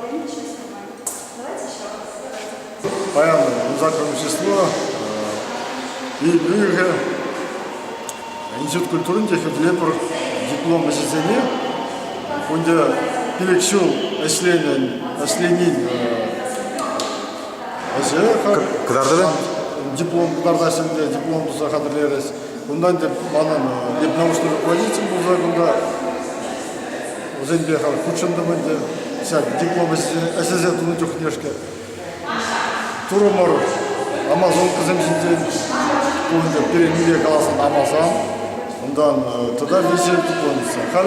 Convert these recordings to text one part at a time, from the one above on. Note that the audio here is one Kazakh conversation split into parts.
времени честно вам. Давайте еще раз. Баян закончество и бюро институт культуры технологий диплом изучения. Онда пиликшу осленин Кыдарды? диплом кыдардасында диплом туза кадрлерес. Ондан деп манан научный руководитель болса онда Озенбек Кучандамында диплом СССР туны жоқ нешке. Турумор Амазон қызымсінде онда перемирие қаласын Амазон. Ондан туда везде дипломится. Хал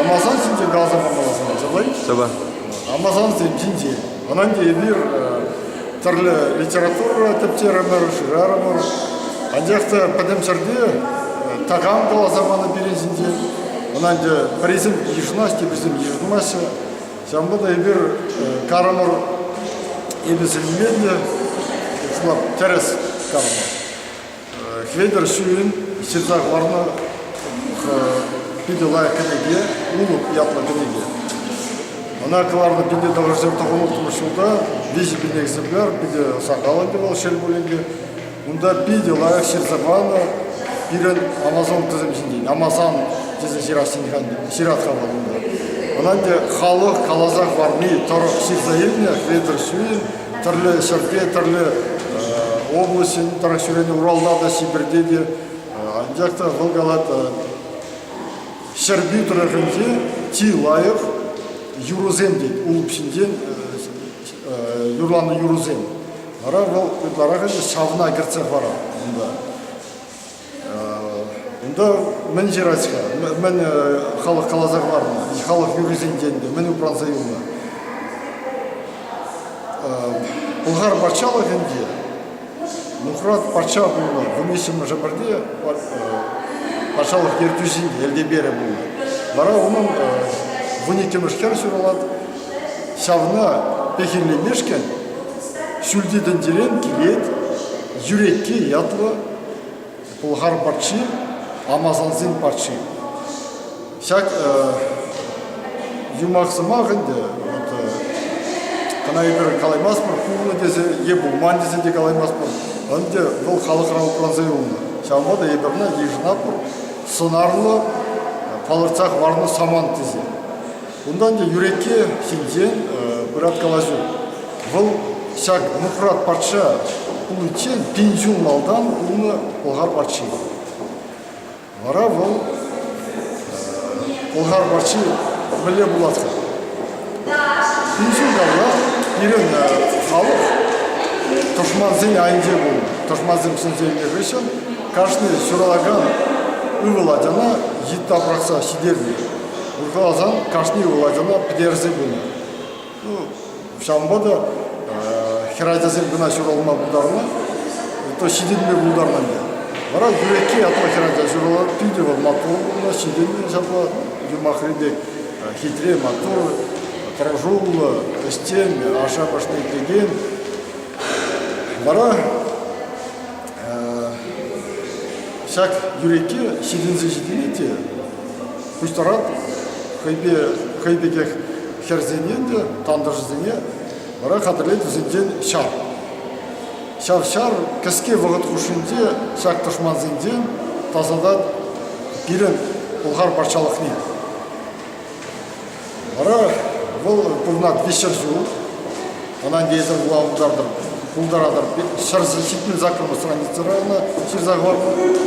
Амазон сінде қаласын Амазон. Забай? Соба. Амазон сінде. Онан бир түрлі литература тептерімір, шырарымыр. Андекті падемшерде тағам қала заманы бересінде. Онан де призм ешнасти, призм ешнамасы. Самбуда бир карамыр ебесілменде, шулап терес карамыр. Хведер сүйін, сирзақ варны пиделай кенеге, улуп ятлы кенеге. Она кыларды пиде дағырсыр тағылып тұрышылда, вези пиде экземпляр, пиде сақалы девал шел бөлінге. Онда пиде лайық сирзақваны, пирен Амазон тізімсіндейін. Амазон тізі сиратқа балында. Онан де халық, қалазақ бармей, тұрық сирзаевне, хведер сүйін, түрлі шырпе, түрлі облысын, тұрық сүйрені Уралда да, Сибирде де, жақта ғылғалат шырби тұрығынде, ти лайық, Юрузем дейді, улупсінден, юрланы юрузем. Ара ол өтларағы шавына кірцек бара. Онда мен жерасыға, мен халық қалазақ барына, халық юруземденді, мен ұпранзайылына. Бұлғар парчалық енді, Нұқрат парча бұлына, вымесімі жабырде парчалық ертузінде, елде бері бұлына. Бара оның вынекемішкер сұралады, шавына пекерлемешкен, сүлдеден дерен келет, жүрекке ятлы, бұлғар парчы, Амазонзин парчы. Шак юмақсымақ енді, қана егер қалаймаспыр, құлыны десе, ебулман десе де қалаймаспыр. Онде бұл халықырау пранзайуына. Шамбада ебірна ежінапыр, сынарлы, палырцақ варны саман тізе. Ондан де юрекке сенжен бірат қалазу. Бұл шак Нұқрат парча ұлычен пенжун малдан ұлыны ұлғар парчы. Вара бұл ұлғар парчы біле бұлатқа. Пенжун қалда ерен халық тұшманзен айынже бұл. Тұшманзен сынзенге ғышын қашны сүралаган ұйғыладана етті апрақса сидерді. Уркалазан кашни уладжана пидерзе буны. Шамбада хирадязен гына шуралма бударна, то сиденме бударна не. Бара юрекке атла хирадя шурала пидева мотор буна, сиденме шапла юмахридек хитре мотор, тражула, костен, аша пашный теген. Бара шак юрекке сидензе сиденете, пуштарат хайбекех херзененде, тандыржызене, бара қадырлет үзінден шар. Шар кіске вғыт құшынде, шак тұшманзенден тазадат бірін ұлғар парчалықны. Бара бұл бұлнат вешер жуы, анан дейзір бұлауындардыр, бұлдарадыр, шарзы сипін закрымы страницарына, шырзағвар,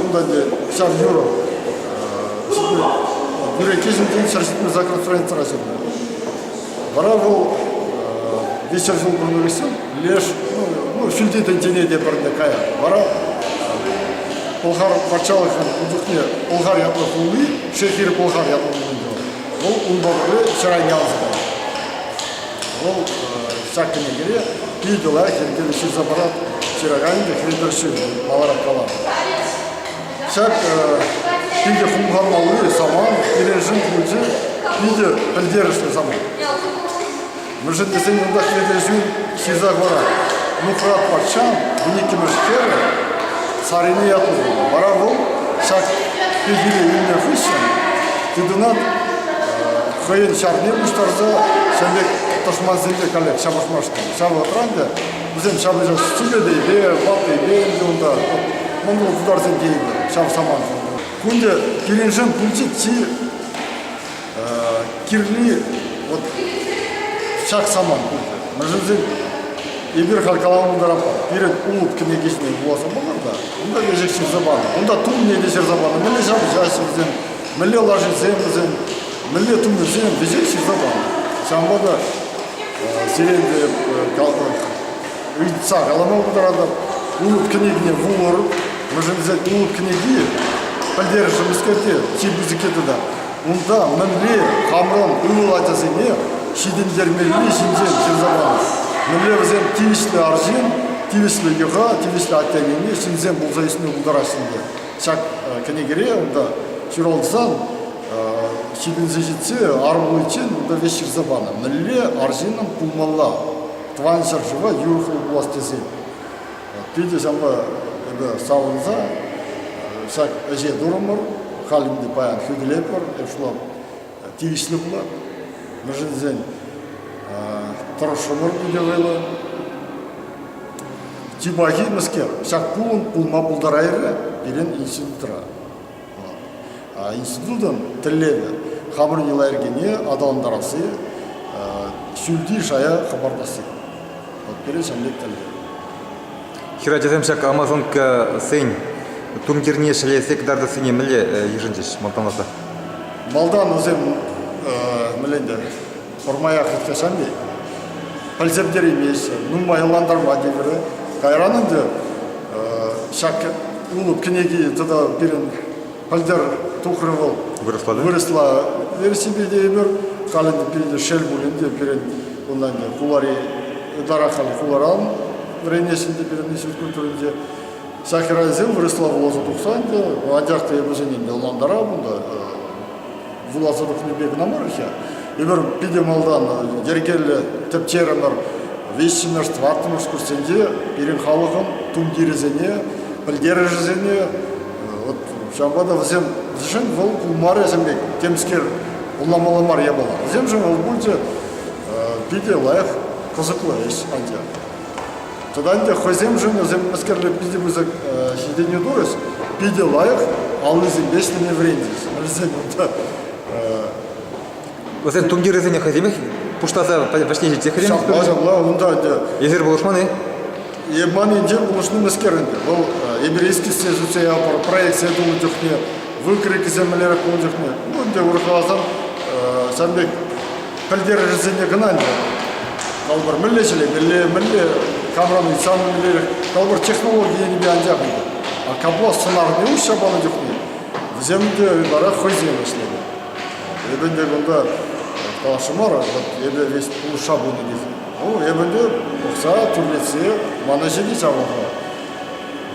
бұндан де шар юро. Юрекезін дейін шаржитмен закрын страницара жүрді. Бара бұл вечер жыл бұрын өресін, леш, шүлдеден денеде бірінде кая. Бара Бұлғар парчалықын ұдықне Бұлғар ятлы құлы, шехері Бұлғар ятлы құлы. Бұл ұлбағыры шырайын ялызды. Бұл шаққыне кере, бейділа, кергелі шырзабарат, шырағайынды хредерші баларап қалады. Шақ Биде хумхармалы саман, ирежин күлжі, биде білдерішті саман. Мүжін десен онда хредежін шизақ бара. Нұқрат парчан, бұнекі мүшкері, сарыны ятылды. Бара бұл, шақ бегілі үйіне фүшін, дедінат қойын шарнен мұштарза, шәндек Тошман зенде коллег, шабашмашты. Шабы отранды, бізден шабы жас сүледі, бапты, онда, мұнды ұлдар зендейді, шабы саман. Күнде кереншен пульчет чи кирли, вот, шак саман күнде. Мәжілзен ебір қалқалауын дарапа, перед ұлып кінегесіне боласа болар да, онда ежексіз забаны. Онда тұм не десер забаны, мүлі шабы жасымызен, мүлі лажы земізен, мүлі тұмы зем, ежексіз забаны. Шамбада сиренде ұйтса қалама ұлдарады, ұлып кінегіне вұлыр, мәжілзен ұлып кінеге, пәлдері жұмыскерде, чебізі кеті да. Онда мүлі қамрон ұлыл айтасыне, шидендермелі шинжен шырзабаны. Мүлі бізен тивішлі аржин, тивішлі еға, тивішлі аттәгені шинзен бұл зайысыны ұлдарасында. Шак кінегере, онда шыралдысан, шидензі жетсе, армылы için, онда веш шырзабаны. Мүлі аржинын пулмалла, тван шаржыва юрхыл бұлас тезі. Пейде жамба сауынза, шак әже дұрымыр, халімді баян хүділепір, әпшылап тивішлі бұла. Мүжінзен тұрышымыр бүдевелі. Тибахи мүскер, шақ пулын пулма пулдарайыры берен институттыра. Институттың тілледі. Қамыр елайыргене адалындарасы, сүлді шая қабардасы. Берен шамлек тілледі. Хира жазам шақ Амазонка сен тумдерне шілесек дарды сене мүлі ежіндеш Малтанласа? Малдан өзем мүлінде ұрмаяқ еткешамбей. Пәлземдер емес, нұмайыландарма дебірі. Қайранынды шақ ұлып кінеге тұда берін пәлдер тұқырывыл вырысла версибеде бір, қалынды берінде шел бөлінде берін онлайнда құлари дарақалы құларан вренесінде берін есет күлтірінде Шақирайзен вырысла вулазы тұқсанды, адяқты ебізенінде ұландара бұнда вулазы тұқны бегі намарыхя. Ебір пидемалдан дергелі тіпчерімір вещімір стватымыр күрсенде берін халығын тұмдерізене, пілдері жізене, шамбада візем зішін бұл құлмар әзімбек, теміскер ұлламаламар ебалар. Візем жын ол бұлды пиде лайық қызықлы еш андия. Тодан де хозем жын өзем мәскерлі пиде бұзық шедене дұрыс, пиде лайық, ал өзем бешліне врендіз. Өзем онда Өзен тумдерізіне хаземек, пұштаса почти жетсе хаземек? Шақпажамла, онда де. Езер болышманы? Ебманы инжер болышны мәскерінде. Бұл ебірейскі сезуция проекция дұлы жүхне, выкрики землері қол жүхне. Онда ұрқаласан сәнбек пілдері жүзіне гынанды. Қалбыр мүллешілі, мүлле камраны сан мүллері, қалбыр технология ені бе анжағынды. А кабло сынарыне ұш шабаны жүхне. Земді бара хойзен өшледі. Ебінде бұнда қалашымар, ебе весь пұл шабуны дейді. О, ебінде ұқса, түрлетсе, мана жеді жабыға.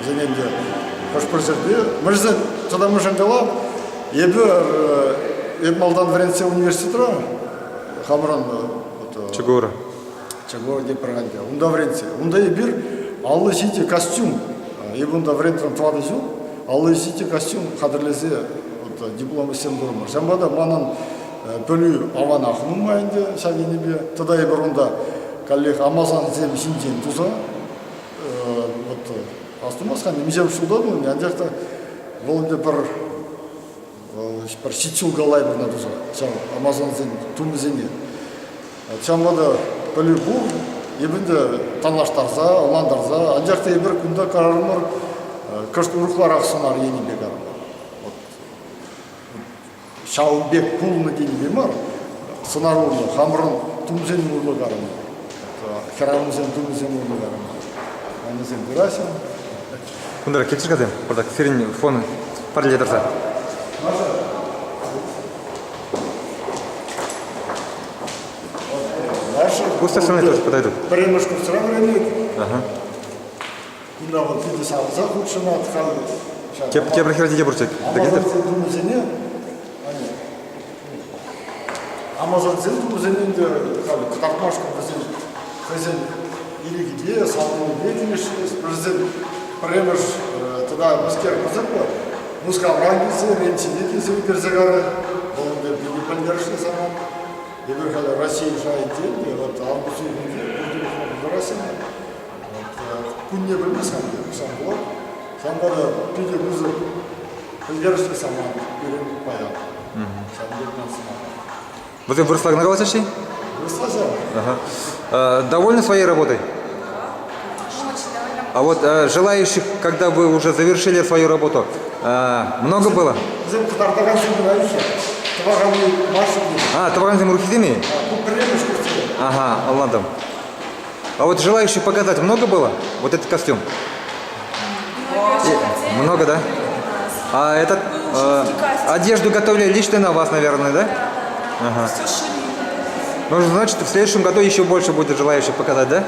Зененде, қош бір жерде. Мүрзен, тұда мүжіңдала, ебе малдан Вренция университетра, Хамран, Чегора. Чегора деп бірғанде. Онда Вренция. Онда ебір, аллы жете костюм. Ебында Врентран туады жыл, аллы жете костюм қадырлезе дипломы сен дұрымыр. Жамбада манын бөлі аван ақының майынды шағенебе. Тұда ебір онда коллег Амазан зем шинжен тұза. Астымас қанды мезем шулдады, әндіқта болынды бір шитсул ғалай бірна тұза. Амазан зем тұмызене. Жамбада бөлі бұл, ебінде танлаштарза, оландарза, әндіқта ебір күнді қарарымыр күшті ұрықлар ақсынар енебе қарымыр. Шаубек пулны дейін бар, сынар ұрлы, қамырын тұмзен ұрлы қарымы. Херамызен тұмзен ұрлы қарымы. Анызен бірася. Күндері кетшір қазем, бірді серін фоны параллель тұрса. Густы сыны тоже подойдут. Премешку в сыра времени. Күнда бұл пиді сағыза құтшына атқалы. Кеп рахиратиде бұрчек. Amazon zildi üzerinde kıtartmaşkı bizim ilgili sağlığı bildiğiniz bizim premer tada masker kızıklı muska rangisi rençini bizim bir zagarı onun bir bilgilerişli zaman теперь когда Россия жает деньги, вот август в России, күнне білмесем, сам блок, сам бары пиде музык, өзгерісті сама үйреніп қоям. Сам бетмен сама. Вы в Руслан нравился еще? Выслазил? Ага. Довольны своей работой? А вот желающих, когда вы уже завершили свою работу, много было? Bizim Kıtar'dagan seni ayışı. Tıvağanı marşı değil. Товарным рухидеми? Bu приемыш курсы. Ага, ладно. А вот желающих показать много было? Вот этот костюм? Много, да? А этот, одежду готовили лично на вас, наверное, да? Ага. Ну, значит, в следующем году еще больше будет желающих показать, да?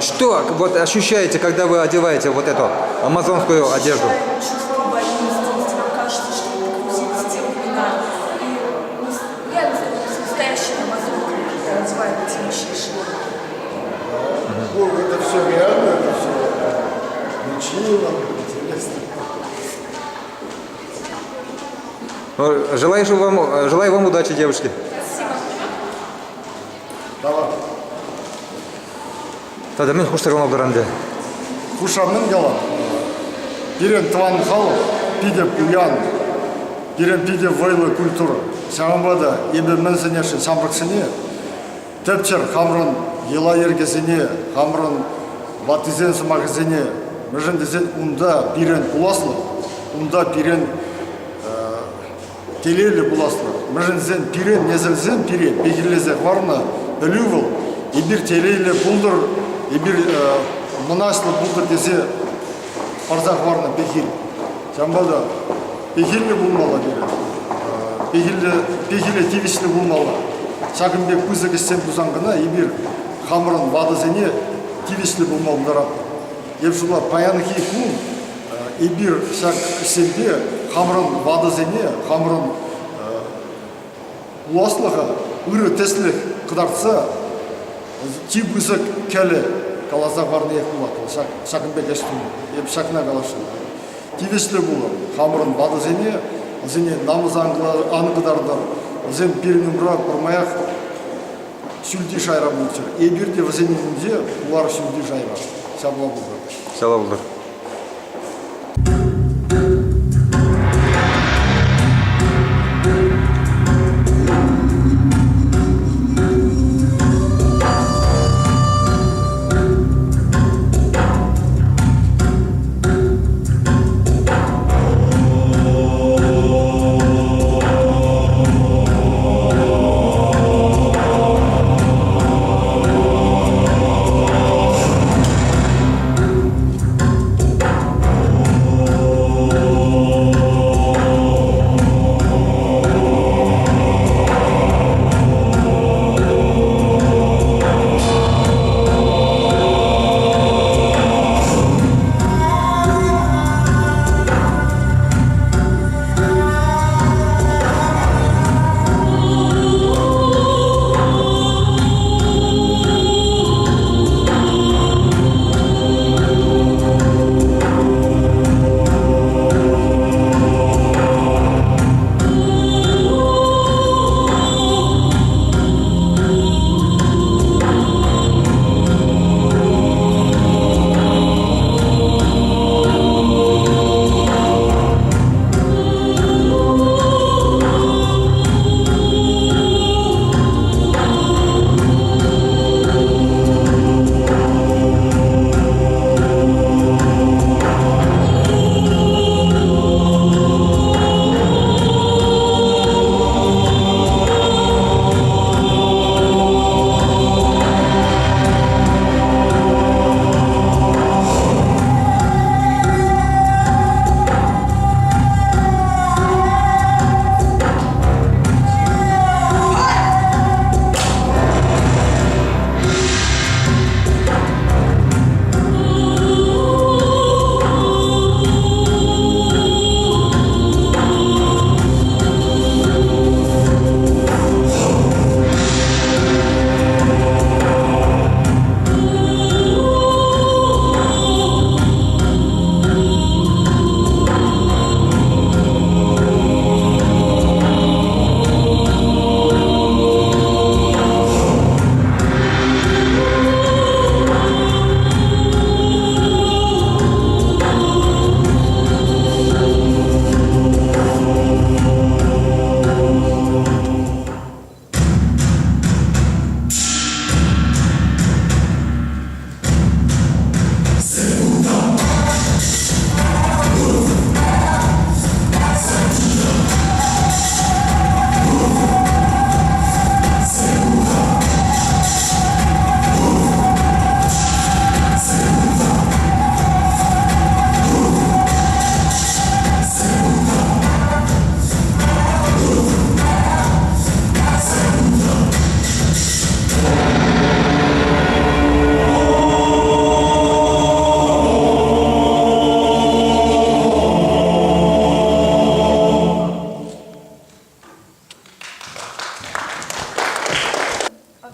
Что вот ощущаете, когда вы одеваете вот эту амазонскую одежду? Чувство воинственности, вам кажется, что вы погрузились в те времена. И я настоящая амазонка, когда одевают эти мужчины. Ну, это все реально, это все учило, интересно. Ну, желаю вам удачи, девушки. Давай. Тогда мен хуштарым аударанды. Кушамның гала. Пирен тван халық, пиде уян, пирен пиде вайлы культура. Саңбада ебе мінсінеші самрықсыне, тепчер хамрын ела ергесіне, хамрын батизен сымағызіне, мүжін дезен ұнда пирен уласлы, ұнда пирен телелі буласлы. Мүжін зен пирен, незілзен пирен, бекелезе варна, білу бұл, ебір телелі бұлдыр, ебір мұнаслы бұлдыр десе, Парзақ варна бекел. Жамбада бекелі болмала береді. Бекелі тевесілі болмала. Шағынбек көзігі сен бұзаңғына ебір қамырын вадызене тевесілі болмалдыра. Епшула паяны кейкун ебір шақ сенде қамырын вадызене, қамырын ұласлыға үрі тесілік қыдартса, ти бұзық кәлі Kalazak var ne yapılmadı? Şakın bekeştim. Hep şakına kalaştı. Tivesli bulur. Hamurun badı zene namız anıqıdardır. Zen bir numara kurmayak süldi şayra bulur. Bir de zene'nde ular süldi şayra. Şabla bulur. Şabla bulur.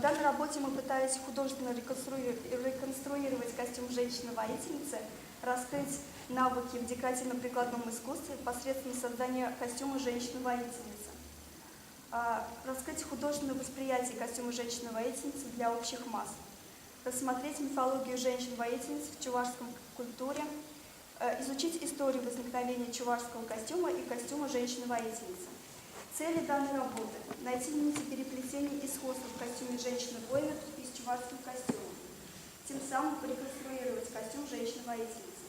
данной работе мы пытались художественно реконструировать костюм женщины-воительницы, раскрыть навыки в декоративно-прикладном искусстве посредством создания костюма женщины-воительницы, раскрыть художественное восприятие костюма женщины-воительницы для общих масс, рассмотреть мифологию женщин-воительниц в чувашском культуре, изучить историю возникновения чувашского костюма и костюма женщины-воительницы. Цели данной работы – найти нити переплетений и сходства в костюме женщины-воина и с чувашским костюмом, тем самым реконструировать костюм женщины-воительницы.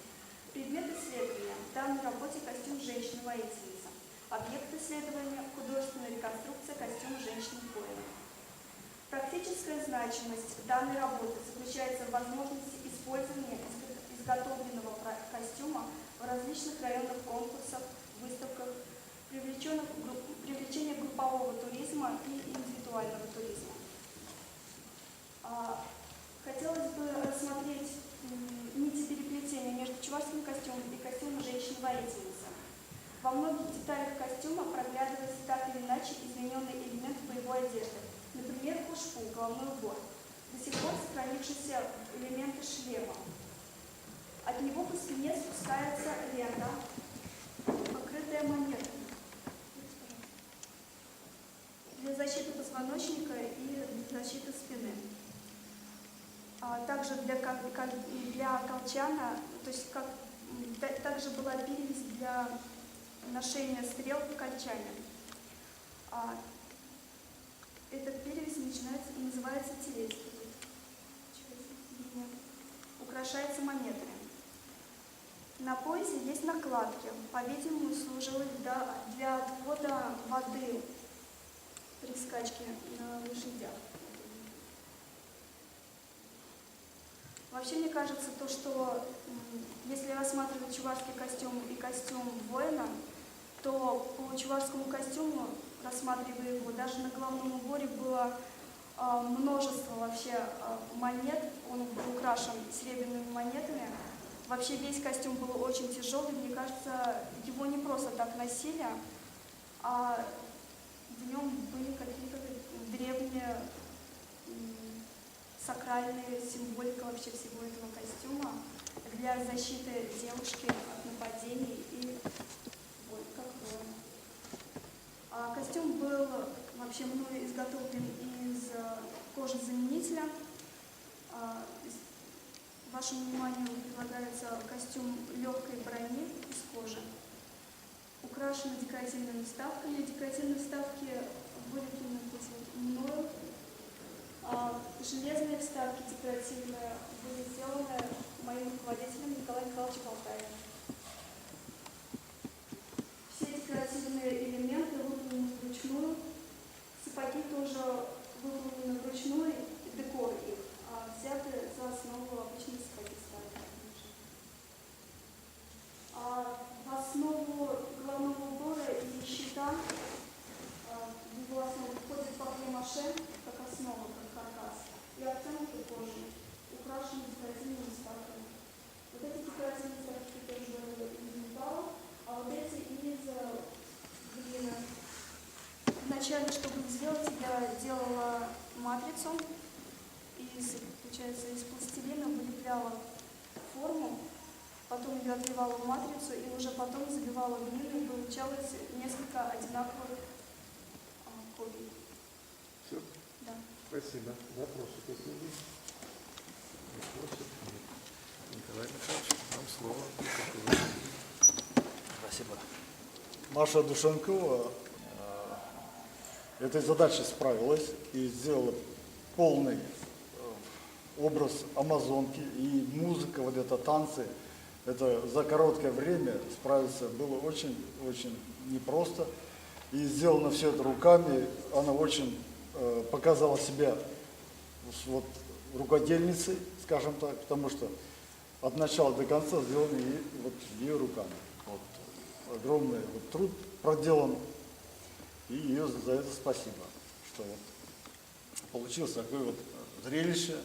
Предмет исследования – в данной работе костюм женщины-воительницы. Объект исследования – художественная реконструкция костюма женщины-воина. Практическая значимость данной работы заключается в возможности использования изготовленного костюма в различных районных конкурсах, выставках, привлечение группового туризма и индивидуального туризма. Хотелось бы рассмотреть нити переплетения между чувашским костюмом и костюмом женщины-воительницы. Во многих деталях костюма проглядывается так или иначе измененный элемент боевой одежды, например, кушпу, головной убор, до сих пор сохранившиеся элементы шлема. От него по спине спускается лента, покрытая монетами, для защиты позвоночника и защиты спины. Также для колчана, то есть также была перевязь для ношения стрел в колчане. Эта перевязь называется телец. Украшается монетами. На поясе есть накладки, по-видимому, служили для отвода воды при скачке на лошадях. Вообще, мне кажется, что если рассматривать чувашский костюм и костюм воина, то по чувашскому костюму, рассматривая его, даже на головном уборе было множество вообще монет, он был украшен серебряными монетами. Вообще весь костюм был очень тяжелый, мне кажется, его не просто так носили, а в нем были какие-то древние сакральные символика вообще всего этого костюма для защиты девушки от нападений и как воина. Костюм был вообще мной изготовлен из кожи-заменителя. Вашему вниманию предлагается костюм легкой брони из кожи, украшены декоративными вставками. Декоративные вставки вылеплены мною. Железные вставки декоративные были сделаны моим руководителем Николаем Михайловичем Болтаевым. Все декоративные элементы выполнены вручную. Сапоги тоже выполнены вручную, декор их, взяты за основу обычные сапоги старые. В основу головного убора и щита в его основу входит папье-маше, как основа, как каркас, и обтянуты кожей, украшены декоративными вставками. Вот эти декоративные вставки тоже из металла, а вот эти из глины. Вначале, чтобы их сделать, я делала матрицу, получается, из пластилина вылепляла форму, потом ее отливала в матрицу и уже потом забивала глину, и получалось несколько одинаковых копий. Все? Да. Спасибо. Вопросы какие-нибудь? Николай Михайлович, вам слово. Спасибо. Маша Душенкова этой задачей справилась и сделала полный образ амазонки, и музыка, вот это танцы. Это за короткое время справиться было очень непросто. И сделано все это руками. Она очень показала себя вот рукодельницей, скажем так, потому что от начала до конца сделаны вот ее руками. Вот, огромный вот труд проделан, и ее за это спасибо, что вот получилось такое вот зрелище,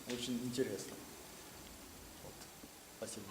очень интересно. Вот. Спасибо.